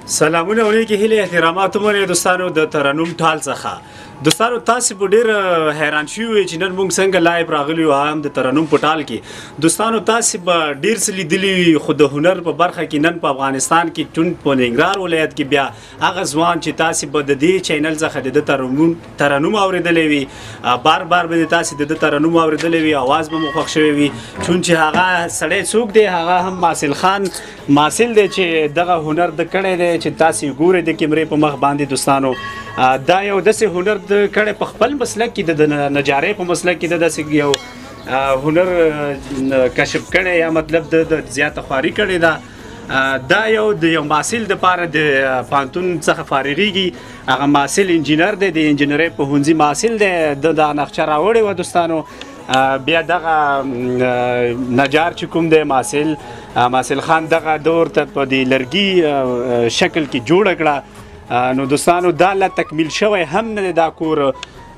سلامونه علیکم هیله احترامات مونږ دوستانو د ترنم ټال څخه دوستانو تاسو په ډیر حیران شوي چې نن موږ څنګه لایو راغلی یو هم د ترنم په ټال کې دوستانو تاسو به ډیر څه لیدلی خو د هنر په برخه کې نن په افغانستان کې ټون په ننګرهار ولایت کې بیا هغه ځوان چې تاسو به د دې چینل څخه د ترنم اوریدلې وي بار بار به تاسو د ترنم اوریدلې وي आवाज به مخ شوی وي چون چې هغه سړی څوک دی هغه هم ماسل خان ماسل دی چې دغه هنر د کړه دی چې تاسو ګورئ د کیمرې په مخ باندې دوستانو دا یو داسې هنر د کړه په خپل مسلک کې د نجارۍ په مسلک کې د داسې یو هنر کشف کړي یا مطلب د زیاته خواري کړي دا یو د یو ماسل د پاره د پانتون څخه فارغيږي هغه ماسل انجینر دی د انجینرۍ په هنځي ماسل دی د نقشه راوړی و دوستانو بیا دغه نجار چې کوم دی ماسل خان دغه دور ته په د لرګي شکل کې جوړ کړه نو دوستانو دا لا تکمیل شوی هم نه دا کور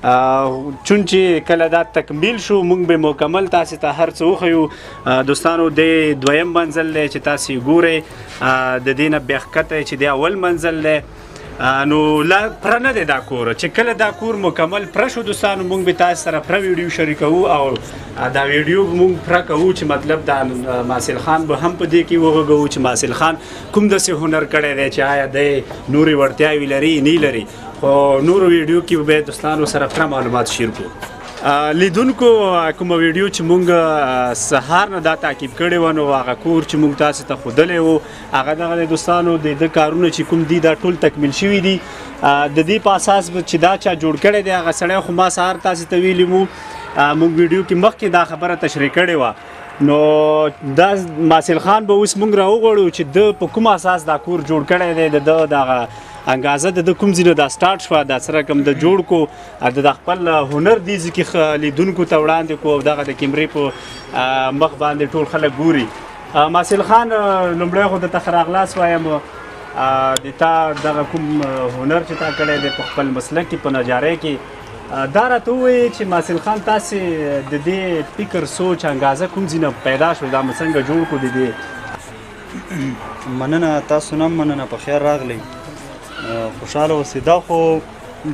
چون چې کله دا تکمیل شو موږ به مکمل تاسو ته هر څه وخیو دوستانو د دویم منزل دی چې تاسو ګورئ د دې نه بیخکته چې د اول منزل دی نو لا پره نه دی دا کور چې کله دا کور مکمل پره شو دوستانو موږ به تاسو سره پره ویډیو شریکوو او دا ویډیو موږ پره کوو چې مطلب دا ماسل خان به هم په دې کې وغږوو چې ماسل خان کوم داسې هنر کړی دی چې آیا دی نورې وړتیاوې لري نه لري خو نورو ویډیو کې به دوستانو سره پره معلومات شیر کړو لیدونکو کومه ویډیو چې مونږ سهار نه دا تعقیب کړی و نو هغه کور چې مونږ تاسو ته ښودلی و هغه دغه دوستانو د کارونه چې کوم دي دا ټول تکمیل شوي دي د دې په اساس چې دا چا جوړ کړی دی هغه سړی خو ما سهار تاسو ته ویلي مو مونږ ویډیو کې مخکې دا خبره تشریح کړې وه نو دا ماسل خان به اوس مونږ راوغواړو چې د په کوم اساس دا کور جوړ کړی دی د دغه انګازه د کوم ځینو دا سٹارټ شو دا سره کوم د جوړ کو د خپل هنر دي ځکه لیدونکو ته وړاندې کو دغه د کیمرې په مخ باندې ټول خلک ګوري ماسل خان لومړی خو د تخراغلاس وایم د تا دغه کوم هنر چې تا کړی دی په خپل مسلک کې په نجارۍ کې دا راته ووایي چې ماسل خان تاسې د دې فکر سوچ انګازه کوم ځینه پیدا شو دا څنګه جوړ کړو د دې مننه تاسو نه مننه په خیر راغلی خوشحاله اوسئ دا خو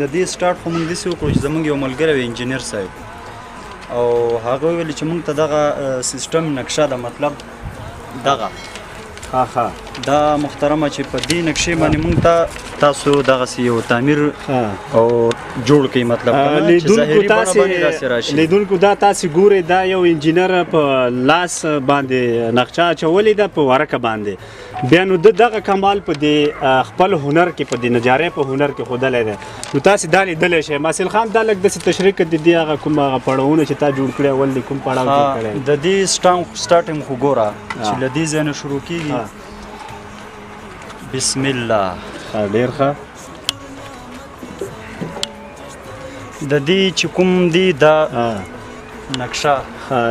د دې سټارټ خو موږ داسې وکړو چې زموږ یو ملګری و انجینر صاحب او هغه ویلي چې موږ ته دغه سیسټم نقشه ده مطلب دغه دا محترمه چې په دې نقشې باندې موږ ته تاسو دغسې یو تعمیر او جوړ کړئ مطلب لیدونکو دا تاسو ګورئ دا یو انجینر په لاس باندې نقشه اچولې ده په ورقه باندې بیا نو دغه کمال په دې خپل هنر کې په دې نجارۍ په هنر کې ښودلی دی نو تاسو دا لیدلی شئ ماسل خان دا لږ داسې تشریح کړه د دې هغه کوم هغه پړاوونه چې تا جوړ کړي اول د کوم پړاو جوړ کړی د دې سټارټینګ خو ګوره چې له دې ځای نه شروع کېږي بسم الله ډېر ښه د دې چې کوم دی دا نقشه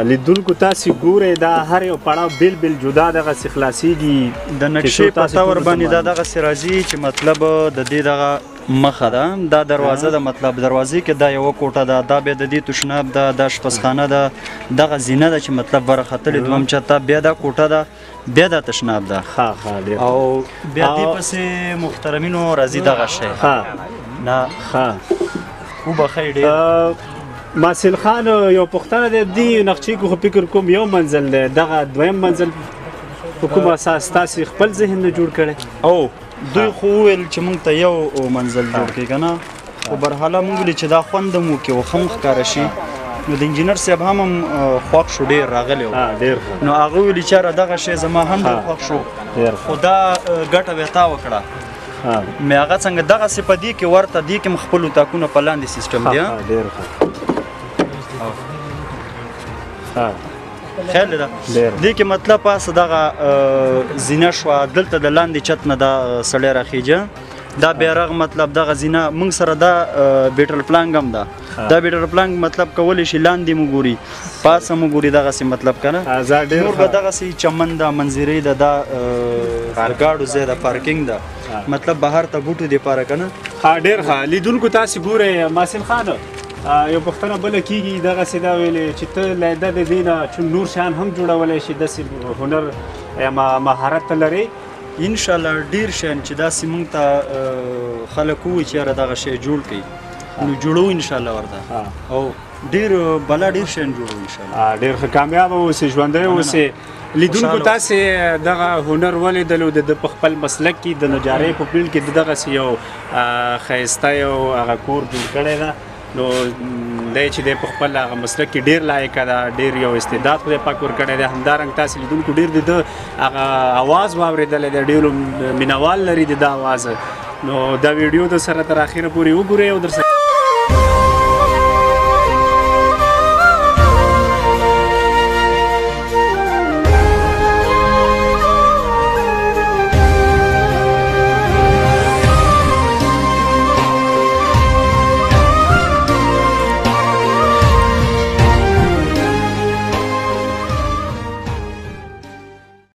لیدونکو تاسو ګورئ دا هر یو پړاو بیل بیل جدا دغسې خلاصېږي د نقشې په طور باندې دا دغسې راځي چې مطلب د دې دغه مخه ده دا دروازه ده مطلب دروازې کې دا یوه کوټه ده دا بیا د دې تشناب ده دا شپزخانه ده دغه زینه ده چې مطلب ورختلې دویم چته بیا دا کوټه ده بیا دا تشناب ده او بیا دې پسې محترمینو راځي دغه شی نه وبخئ ډېر ماسل خان یو پوښتنه دی دې نقشې کې خو فکر کوم یو منزل دی دغه دویم منزل په کوم اساس تاسې خپل ذهن نه جوړ کړی او دوی خو وویل چې موږ ته یو منزل جوړ کړي که نه خو برحاله موږ ویلې چې دا خوند هم وکړي او ښه هم ښکاره شي نو د انجینر صاحب هم خوښ شو ډېر راغلی و نو هغه ویلي چې یاره دغه شی زما هم ډېر خوښ شو خو دا ګټه بیا تا وکړه مې هغه څنګه دغسې په دې کې ورته دې کې م خپل اتاقونه په لاندې سیسټم دی خیال ده دې کې مطلب پاسه دغه زینه شوه دلته د لاندې چت نه دا سړی راخیجه دا بیرغ مطلب دغه زینه موږ سره دا بیټر پلانګ هم ده دا بیټر پلانګ مطلب کولی شي لاندې مو ګوري پاسه مو ګوري دغسې مطلب که نه نور به دغسې چمن ده منظرې ده دا ګاډو ځای ده پارکینګ ده مطلب بهر ته بوټو دپاره که نه ډېر ښه لیدونکو تاسې ګورئ ماسل خان یو پوښتنه بله کېږي دغسې دا ویلې چې ته لیده د دې نه چې نور شیان هم جوړولی شي داسې هنر یا مهارت ته لرې ان شاء الله ډیر شین چې دا سیمون ته خلک وي چې را دغه شی جوړ کړي نو جوړو ان شاء الله ورته او ډیر بلا ډیر شین جوړو ان شاء الله ډیر ښه کامیاب اوسې ژوندی اوسې لیدونکو تاسې دغه هنر ولیدلو د په خپل مسلک کې د نجارۍ په فیلډ کې دغسې یو ښایسته یو هغه کور جوړ کړی ده نو دی چې دی په خپل هغه مسلک کې ډېر لایقه ده ډېر یو استعداد خدای پاک ورکړی دی همدارنګه تاسې لیدونکو ډېر د ده هغه اواز واورېدلی دی ډېرو مینوال لري د ده اواز نو دا ویډیو د سره تر اخره پورې وګورئ او در